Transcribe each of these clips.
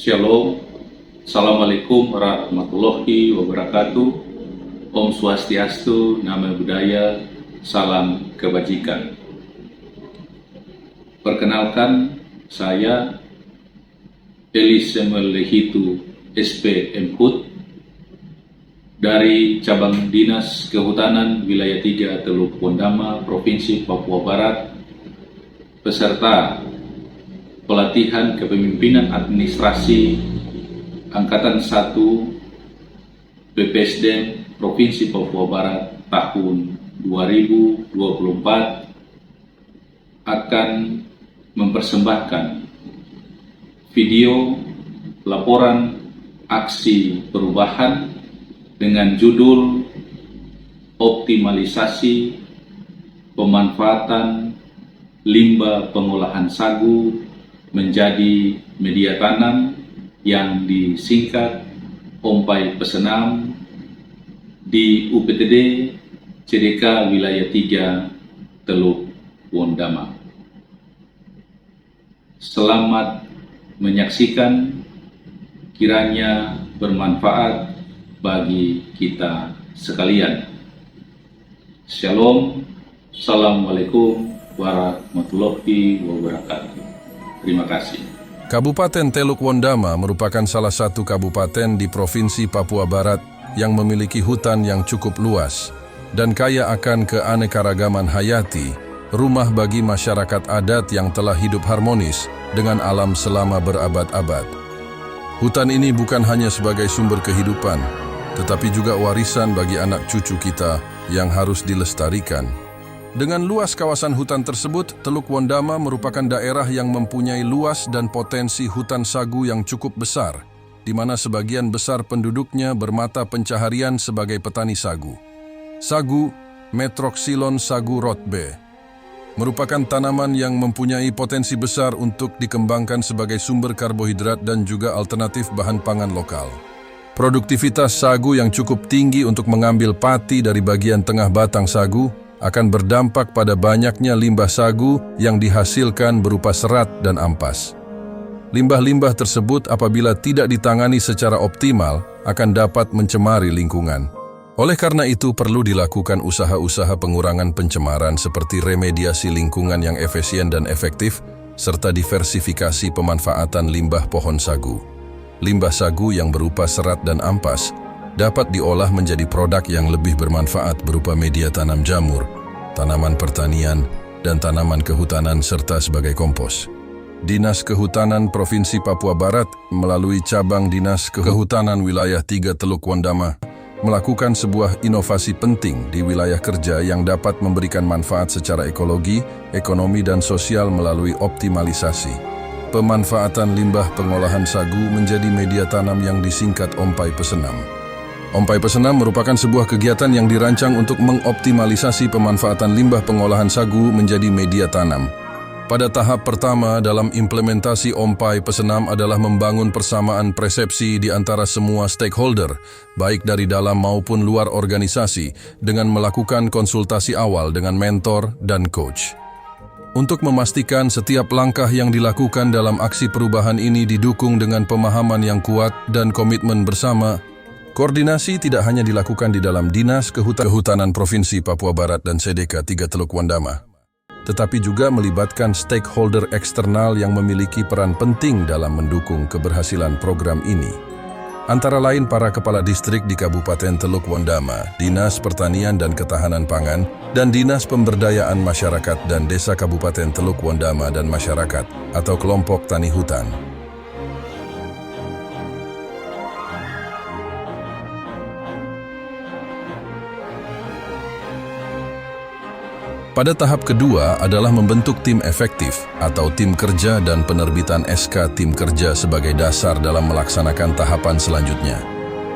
Shalom, Assalamualaikum warahmatullahi wabarakatuh. Om Swastiastu, Namo Buddhaya, salam kebajikan. Perkenalkan, saya Elis Samuel Lehitu, SP Mhut, dari Cabang Dinas Kehutanan Wilayah 3 Teluk Wondama, Provinsi Papua Barat, peserta pelatihan kepemimpinan administrasi Angkatan 1 BPSDM Provinsi Papua Barat tahun 2024 akan mempersembahkan video laporan aksi perubahan dengan judul Optimalisasi Pemanfaatan Limbah Pengolahan Sagu menjadi Media Tanam yang disingkat Ompai Pesenam di UPTD CDK Wilayah 3 Teluk Wondama. Selamat menyaksikan, kiranya bermanfaat bagi kita sekalian. Shalom, Assalamualaikum warahmatullahi wabarakatuh. Terima kasih. Kabupaten Teluk Wondama merupakan salah satu kabupaten di Provinsi Papua Barat yang memiliki hutan yang cukup luas dan kaya akan keanekaragaman hayati, rumah bagi masyarakat adat yang telah hidup harmonis dengan alam selama berabad-abad. Hutan ini bukan hanya sebagai sumber kehidupan, tetapi juga warisan bagi anak cucu kita yang harus dilestarikan. Dengan luas kawasan hutan tersebut, Teluk Wondama merupakan daerah yang mempunyai luas dan potensi hutan sagu yang cukup besar, di mana sebagian besar penduduknya bermata pencaharian sebagai petani sagu. Sagu, Metroxylon sagu rotbe, merupakan tanaman yang mempunyai potensi besar untuk dikembangkan sebagai sumber karbohidrat dan juga alternatif bahan pangan lokal. Produktivitas sagu yang cukup tinggi untuk mengambil pati dari bagian tengah batang sagu akan berdampak pada banyaknya limbah sagu yang dihasilkan berupa serat dan ampas. Limbah-limbah tersebut apabila tidak ditangani secara optimal akan dapat mencemari lingkungan. Oleh karena itu perlu dilakukan usaha-usaha pengurangan pencemaran seperti remediasi lingkungan yang efisien dan efektif, serta diversifikasi pemanfaatan limbah pohon sagu. Limbah sagu yang berupa serat dan ampas dapat diolah menjadi produk yang lebih bermanfaat berupa media tanam jamur, tanaman pertanian, dan tanaman kehutanan serta sebagai kompos. Dinas Kehutanan Provinsi Papua Barat melalui Cabang Dinas Kehutanan Wilayah 3 Teluk Wondama melakukan sebuah inovasi penting di wilayah kerja yang dapat memberikan manfaat secara ekologi, ekonomi, dan sosial melalui optimalisasi pemanfaatan limbah pengolahan sagu menjadi media tanam yang disingkat Ompai Pesenam. Ompai Pesenam merupakan sebuah kegiatan yang dirancang untuk mengoptimalisasi pemanfaatan limbah pengolahan sagu menjadi media tanam. Pada tahap pertama dalam implementasi Ompai Pesenam adalah membangun persamaan persepsi di antara semua stakeholder, baik dari dalam maupun luar organisasi, dengan melakukan konsultasi awal dengan mentor dan coach. Untuk memastikan setiap langkah yang dilakukan dalam aksi perubahan ini didukung dengan pemahaman yang kuat dan komitmen bersama, koordinasi tidak hanya dilakukan di dalam Dinas Kehutanan Provinsi Papua Barat dan CDK 3 Teluk Wondama, tetapi juga melibatkan stakeholder eksternal yang memiliki peran penting dalam mendukung keberhasilan program ini. Antara lain para kepala distrik di Kabupaten Teluk Wondama, Dinas Pertanian dan Ketahanan Pangan, dan Dinas Pemberdayaan Masyarakat dan Desa Kabupaten Teluk Wondama dan Masyarakat atau Kelompok Tani Hutan. Pada tahap kedua adalah membentuk tim efektif atau tim kerja dan penerbitan SK tim kerja sebagai dasar dalam melaksanakan tahapan selanjutnya.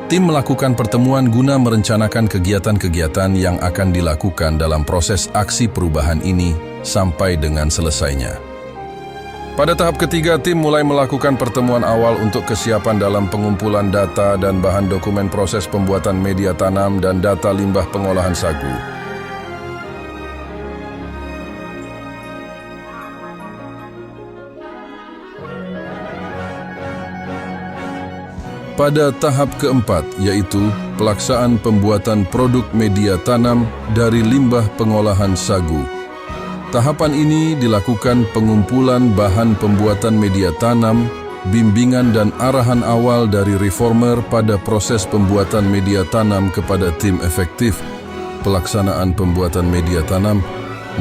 Tim melakukan pertemuan guna merencanakan kegiatan-kegiatan yang akan dilakukan dalam proses aksi perubahan ini sampai dengan selesainya. Pada tahap ketiga, tim mulai melakukan pertemuan awal untuk kesiapan dalam pengumpulan data dan bahan dokumen proses pembuatan media tanam dan data limbah pengolahan sagu. Pada tahap keempat, yaitu pelaksanaan pembuatan produk media tanam dari limbah pengolahan sagu. Tahapan ini dilakukan pengumpulan bahan pembuatan media tanam, bimbingan dan arahan awal dari reformer pada proses pembuatan media tanam kepada tim efektif, pelaksanaan pembuatan media tanam,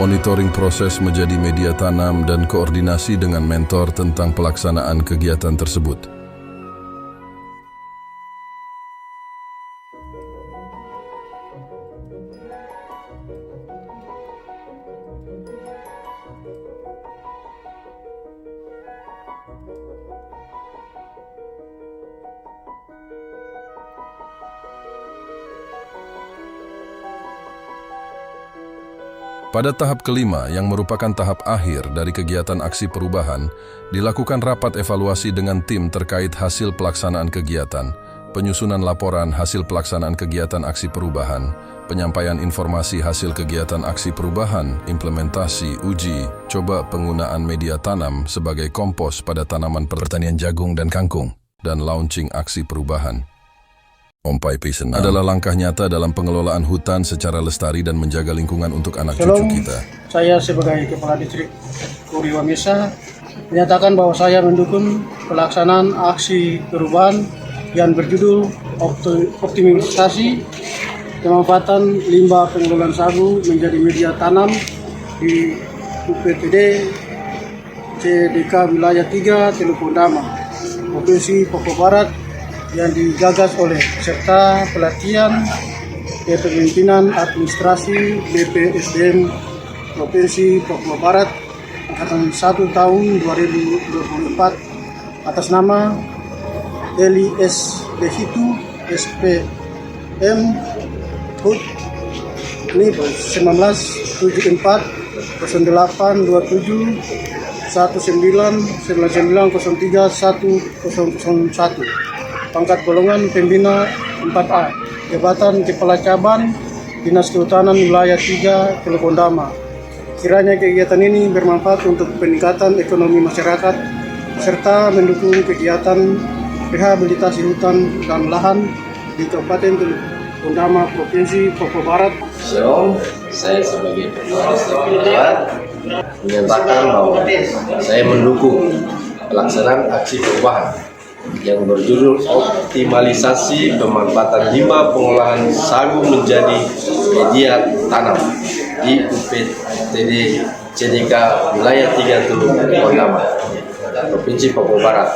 monitoring proses menjadi media tanam dan koordinasi dengan mentor tentang pelaksanaan kegiatan tersebut. Pada tahap kelima, yang merupakan tahap akhir dari kegiatan aksi perubahan, dilakukan rapat evaluasi dengan tim terkait hasil pelaksanaan kegiatan, penyusunan laporan hasil pelaksanaan kegiatan aksi perubahan, penyampaian informasi hasil kegiatan aksi perubahan, implementasi, uji, coba penggunaan media tanam sebagai kompos pada tanaman pertanian jagung dan kangkung, dan launching aksi perubahan. Ompai Pisen adalah langkah nyata dalam pengelolaan hutan secara lestari dan menjaga lingkungan untuk anak cucu kita. Saya sebagai Kepala Distrik Kuriwa Mesa menyatakan bahwa saya mendukung pelaksanaan aksi perubahan yang berjudul optimalisasi pemanfaatan limbah pengolahan sagu menjadi media tanam di UPTD CDK Wilayah 3 Teluk Pondama, Provinsi Papua Barat, yang digagas oleh peserta pelatihan kepemimpinan administrasi BPSDM Provinsi Papua Barat angkatan 1 tahun 2024 atas nama Eli S. Dehitu SPM HUT ini 1974 08 27 1999 03 1001 pangkat golongan pembina 4A, jabatan Kepala Cabang Dinas Kehutanan Wilayah 3 Teluk Pondama. Kiranya kegiatan ini bermanfaat untuk peningkatan ekonomi masyarakat serta mendukung kegiatan rehabilitasi hutan dan lahan di Kabupaten Teluk Pondama, Provinsi Papua Barat. Shalom, saya sebagai Kepala Distrik Wilayah menyatakan bahwa saya mendukung pelaksanaan aksi perubahan yang berjudul optimalisasi pemanfaatan limbah pengolahan sagu menjadi media tanam di UPTD CDK Wilayah 3 Teluk Pondama, Provinsi Papua Barat.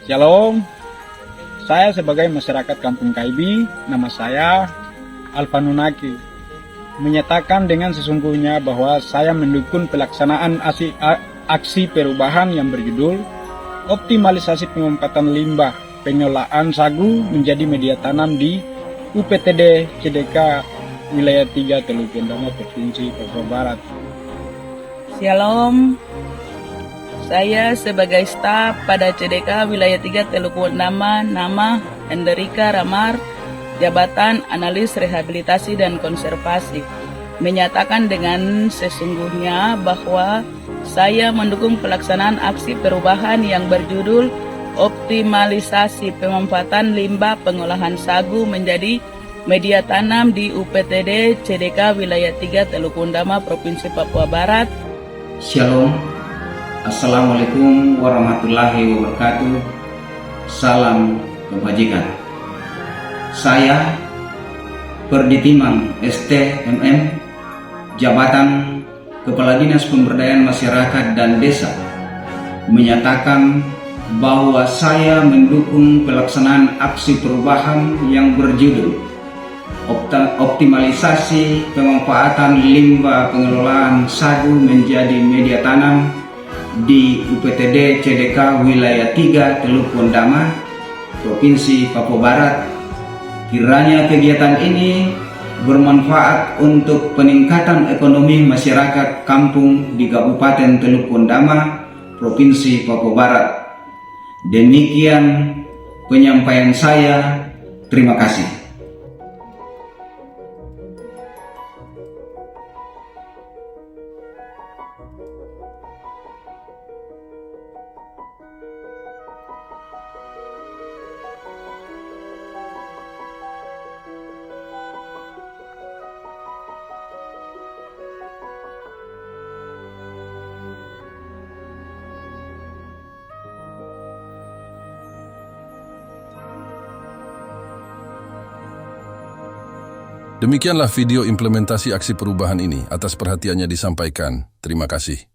Shalom, saya sebagai masyarakat Kampung Kaibi, nama saya Alfanunaki, menyatakan dengan sesungguhnya bahwa saya mendukung pelaksanaan aksi perubahan yang berjudul optimalisasi pemanfaatan limbah pengolahan sagu menjadi media tanam di UPTD CDK Wilayah 3 Teluk Pondama, Provinsi Papua Barat. Shalom, saya sebagai staf pada CDK Wilayah 3 Teluk Pondama, nama Enderika Ramar, jabatan Analis Rehabilitasi dan Konservasi, menyatakan dengan sesungguhnya bahwa saya mendukung pelaksanaan aksi perubahan yang berjudul optimalisasi pemanfaatan limbah pengolahan sagu menjadi media tanam di UPTD CDK Wilayah 3 Teluk Pondama, Provinsi Papua Barat. Shalom, Assalamualaikum warahmatullahi wabarakatuh. Salam kebajikan. Saya Perditiman STMM, jabatan Kepala Dinas Pemberdayaan Masyarakat dan Desa, menyatakan bahwa saya mendukung pelaksanaan aksi perubahan yang berjudul optimalisasi pemanfaatan limbah pengelolaan sagu menjadi media tanam di UPTD CDK Wilayah 3 Teluk Pondama, Provinsi Papua Barat. Kiranya kegiatan ini bermanfaat untuk peningkatan ekonomi masyarakat kampung di Kabupaten Teluk Pondama, Provinsi Papua Barat. Demikian penyampaian saya. Terima kasih. Demikianlah video implementasi aksi perubahan ini. Atas perhatiannya disampaikan. Terima kasih.